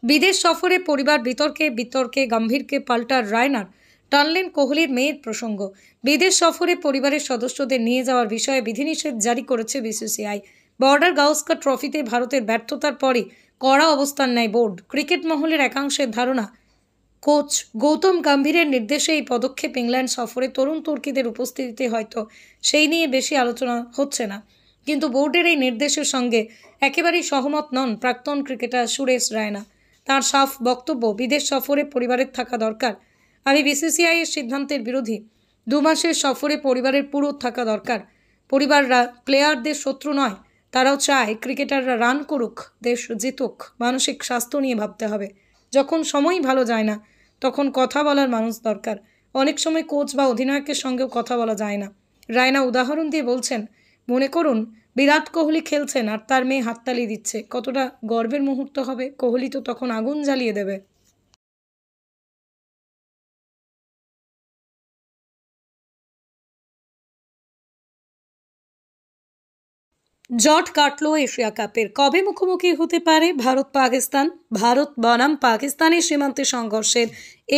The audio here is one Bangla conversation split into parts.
বিদেশ সফরে পরিবার বিতর্কে বিতর্কে গম্ভীরকে পাল্টা রায়নার, টানলেন কোহলির মেয়ের প্রসঙ্গ। বিদেশ সফরে পরিবারের সদস্যদের নিয়ে যাওয়ার বিষয়ে বিধিনিষেধ জারি করেছে বিসিসিআই। বর্ডার গাওস্কর ট্রফিতে ভারতের ব্যর্থতার পরই কড়া অবস্থান নেয় বোর্ড। ক্রিকেট মহলের একাংশের ধারণা, কোচ গৌতম গম্ভীরের নির্দেশে এই পদক্ষেপ ইংল্যান্ড সফরে তরুণ তুর্কিদের উপস্থিতিতে হয়তো সেই নিয়ে বেশি আলোচনা হচ্ছে না। কিন্তু বোর্ডের এই নির্দেশের সঙ্গে একেবারেই সহমত নন প্রাক্তন ক্রিকেটার সুরেশ রায়না। তার সাফ বক্তব্য, বিদেশ সফরে পরিবারের থাকা দরকার। আমি বিসিসিআই এর সিদ্ধান্তের বিরোধী। 2 মাসের সফরে পরিবারের পুরো থাকা দরকার। পরিবাররা প্লেয়ারদের শত্রু নয়, তারাও চায় ক্রিকেটাররা রান করুক, দেশ জিতুক। মানসিক স্বাস্থ্য নিয়ে ভাবতে হবে। যখন সময়ই ভালো যায় না তখন কথা বলার মানুষ দরকার। অনেক সময় কোচ বা অধিনায়কের সঙ্গেও কথা বলা যায় না। রায়না উদাহরণ দিয়ে বলছেন, মনে করুন বিরাট কোহলি খেলছেন আর তার মেয়ে হাততালি দিচ্ছে, কতটা গর্বের মুহূর্ত হবে। কোহলি তো তখন আগুন জ্বালিয়ে দেবে। জট কাটল এশিয়া কাপের। কবে মুখোমুখি হতে পারে ভারত পাকিস্তান? ভারত বনাম পাকিস্তানের সীমান্তে সংঘর্ষের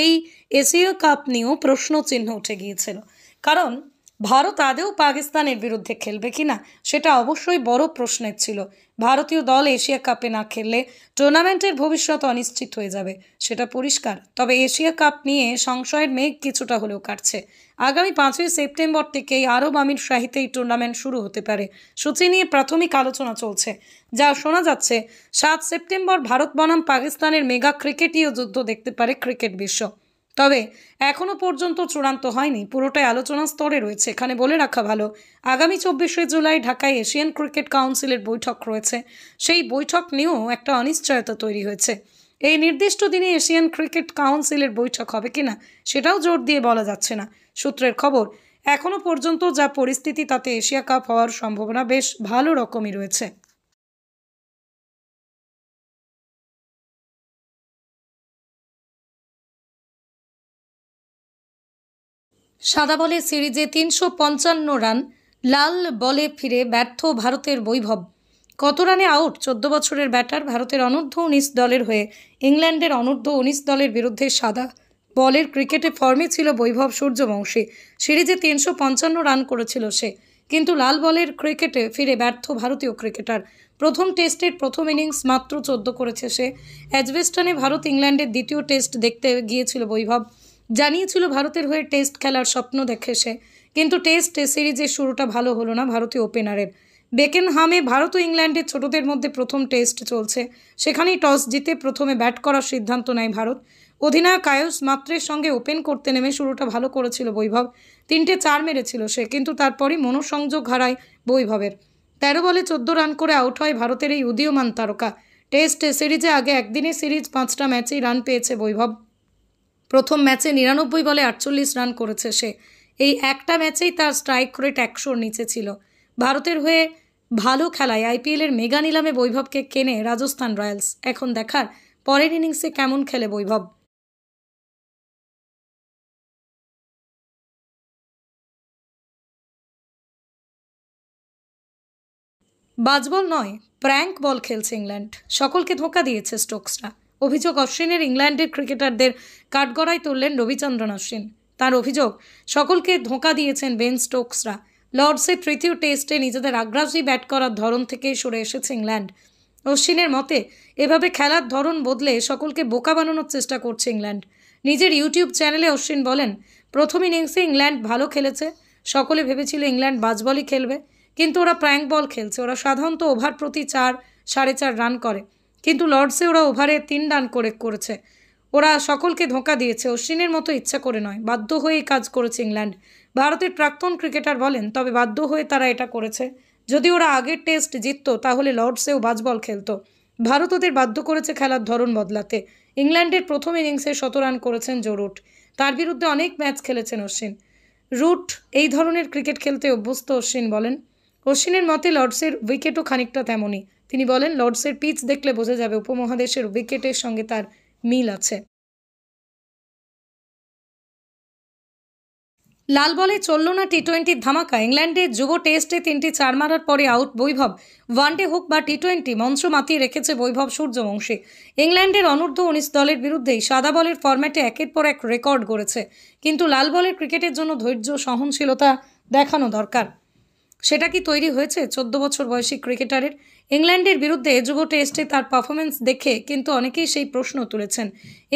এই এশিয়া কাপ নিয়েও প্রশ্ন চিহ্ন উঠে গিয়েছিল। কারণ ভারত আদৌ পাকিস্তানের বিরুদ্ধে খেলবে কিনা সেটা অবশ্যই বড় প্রশ্নের ছিল। ভারতীয় দল এশিয়া কাপে না খেললে টুর্নামেন্টের ভবিষ্যৎ অনিশ্চিত হয়ে যাবে, সেটা পরিষ্কার। তবে এশিয়া কাপ নিয়ে সংশয়ের মেঘ কিছুটা হলেও কাটছে। আগামী 5ই সেপ্টেম্বর থেকেই আরব আমির শাহিতে এই টুর্নামেন্ট শুরু হতে পারে। সূচি নিয়ে প্রাথমিক আলোচনা চলছে। যা শোনা যাচ্ছে, 7 সেপ্টেম্বর ভারত বনাম পাকিস্তানের মেগা ক্রিকেটীয় যুদ্ধ দেখতে পারে ক্রিকেট বিশ্ব। তবে এখনো পর্যন্ত চূড়ান্ত হয়নি, পুরোটাই আলোচনা স্তরে রয়েছে। এখানে বলে রাখা ভালো, আগামী 24শে জুলাই ঢাকায় এশিয়ান ক্রিকেট কাউন্সিলের বৈঠক রয়েছে। সেই বৈঠক নিয়েও একটা অনিশ্চয়তা তৈরি হয়েছে। এই নির্দিষ্ট দিনে এশিয়ান ক্রিকেট কাউন্সিলের বৈঠক হবে কিনা সেটাও জোর দিয়ে বলা যাচ্ছে না। সূত্রের খবর, এখনো পর্যন্ত যা পরিস্থিতি তাতে এশিয়া কাপ হওয়ার সম্ভাবনা বেশ ভালো রকমই রয়েছে। সাদা বলে সিরিজে 355 রান, লাল বলে ফিরে ব্যর্থ ভারতের বৈভব। কত রানে আউট 14 বছরের ব্যাটার। ভারতের অনূর্ধ্ব-19 দলের হয়ে ইংল্যান্ডের অনূর্ধ্ব-19 দলের বিরুদ্ধে সাদা বলের ক্রিকেটে ফর্মে ছিল বৈভব সূর্যবংশী। সিরিজে 355 রান করেছিল সে, কিন্তু লাল বলের ক্রিকেটে ফিরে ব্যর্থ ভারতীয় ক্রিকেটার। প্রথম টেস্টের প্রথম ইনিংস মাত্র 14 করেছে সে। এজবেস্টনে ভারত ইংল্যান্ডের দ্বিতীয় টেস্ট দেখতে গিয়েছিল বৈভব। জানিয়েছিল ভারতের হয়ে টেস্ট খেলার স্বপ্ন দেখে সে, কিন্তু টেস্ট সিরিজের শুরুটা ভালো হলো না ভারতীয় ওপেনারের। বেকেনহামে ভারত ও ইংল্যান্ডের ছোটদের মধ্যে প্রথম টেস্ট চলছে। সেখানেই টস জিতে প্রথমে ব্যাট করার সিদ্ধান্ত নেয় ভারত। অধিনায়ক আয়ুষ মাত্রের সঙ্গে ওপেন করতে নেমে শুরুটা ভালো করেছিল বৈভব। 3টে 4 মেরেছিল সে, কিন্তু তারপরই মনোসংযোগ হারায় বৈভবের। 13 বলে 14 রান করে আউট হয় ভারতের এই উদীয়মান তারকা। টেস্ট সিরিজে আগে একদিনে সিরিজ 5টা ম্যাচেই রান পেয়েছে বৈভব। প্রথম ম্যাচে 99 বলে 48 রান করেছে সে। এই একটা ম্যাচেই তার স্ট্রাইক রেট 100-র নিচে ছিল। ভারতের হয়ে ভালো খেলায় আইপিএলের মেগা নিলামে বৈভবকে কেনে রাজস্থান রয়্যালস। এখন দেখার পরের ইনিংসে কেমন খেলে বৈভব। বাজবল নয়, প্র্যাঙ্ক বল খেলছে ইংল্যান্ড। সকলকে ধোঁকা দিয়েছে স্টোকসরা। অভিযোগ, অশ্বিনের ইংল্যান্ডের ক্রিকেটারদের কাঠগড়ায় তুললেন রবিচন্দ্রন অশ্বিন। তার অভিযোগ, সকলকে ধোঁকা দিয়েছেন বেন স্টোকসরা। লর্ডসের তৃতীয় টেস্টে নিজেদের আগ্রাসী ব্যাট করার ধরন থেকে সরে এসেছে ইংল্যান্ড। অশ্বিনের মতে, এভাবে খেলার ধরন বদলে সকলকে বোকা বানানোর চেষ্টা করছে ইংল্যান্ড। নিজের ইউটিউব চ্যানেলে অশ্বিন বলেন, প্রথম ইনিংসে ইংল্যান্ড ভালো খেলেছে। সকলে ভেবেছিল ইংল্যান্ড বাজবলই খেলবে, কিন্তু ওরা প্র্যাঙ্ক বল খেলছে। ওরা সাধারণত ওভার প্রতি 4-4.5 রান করে, কিন্তু লর্ডসে ওরা ওভারে 3 রান করেছে। ওরা সকলকে ধোঁকা দিয়েছে, অশ্বিনের মতো ইচ্ছা করে নয়, বাধ্য হয়ে এই কাজ করেছে ইংল্যান্ড। ভারতের প্রাক্তন ক্রিকেটার বলেন, তবে বাধ্য হয়ে তারা এটা করেছে। যদি ওরা আগের টেস্ট জিতত তাহলে লর্ডসেও বাজবল খেলতো। ভারত ওদের বাধ্য করেছে খেলার ধরন বদলাতে। ইংল্যান্ডের প্রথম ইনিংসে 100 রান করেছেন জো রুট। তার বিরুদ্ধে অনেক ম্যাচ খেলেছেন অশ্বিন। রুট এই ধরনের ক্রিকেট খেলতে অভ্যস্ত। অশ্বিন বলেন, অশ্বিনের মতে লর্ডসের উইকেটও খানিকটা তেমনই। তিনি বলেন, লর্ডসের পিচ দেখলে বোঝা যাবে উপমহাদেশের উইকেটের সঙ্গে তার মিল আছে। লাল বলে চলল না টি-20 ধামাকা। ইংল্যান্ডের যুব টেস্টে 3টি 4 মারার পরে আউট বৈভব। ওয়ানডে হোক বা টি-20 মঞ্চ মাতিয়ে রেখেছে বৈভব সূর্যবংশী। ইংল্যান্ডের অনূর্ধ্ব-19 দলের বিরুদ্ধেই সাদা বলের ফরম্যাটে একের পর এক রেকর্ড গড়েছে। কিন্তু লাল বলের ক্রিকেটের জন্য ধৈর্য সহনশীলতা দেখানো দরকার। সেটা কি তৈরি হয়েছে 14 বছর বয়সী ক্রিকেটারের? ইংল্যান্ডের বিরুদ্ধে যুব টেস্টে তার পারফরমেন্স দেখে কিন্তু অনেকেই সেই প্রশ্ন তুলেছেন।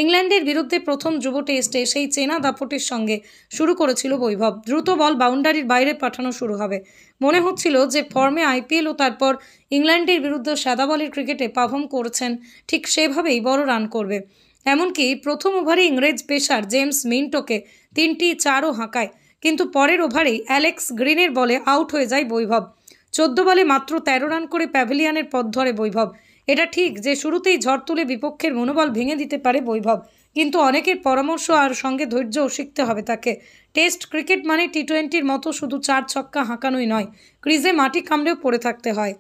ইংল্যান্ডের বিরুদ্ধে প্রথম যুব টেস্টে সেই চেনা দাপটের সঙ্গে শুরু করেছিল বৈভব। দ্রুত বল বাউন্ডারির বাইরে পাঠানো শুরু হবে। মনে হচ্ছিল যে ফর্মে আইপিএল ও তারপর ইংল্যান্ডের বিরুদ্ধে সাদা বলের ক্রিকেটে পারফর্ম করেছেন ঠিক সেভাবেই বড় রান করবে। এমনকি প্রথম ওভারে ইংরেজ পেসার জেমস মিন্টোকে 3টি 4ও হাঁকায়। কিন্তু পরের ওভারেই অ্যালেক্স গ্রিনের বলে আউট হয়ে যায় বৈভব। 14 বলে মাত্র 13 রান করে প্যাভিলিয়নের পথ ধরে বৈভব। এটা ঠিক যে শুরুতেই ঝড় তুলে বিপক্ষের মনোবল ভেঙে দিতে পারে বৈভব, কিন্তু অনেকের পরামর্শ আর সঙ্গে ধৈর্যও শিখতে হবে তাকে। টেস্ট ক্রিকেট মানে টি-20-র মতো শুধু 4 ছক্কা হাঁকানোই নয়, ক্রিজে মাটি কামড়েও পড়ে থাকতে হয়।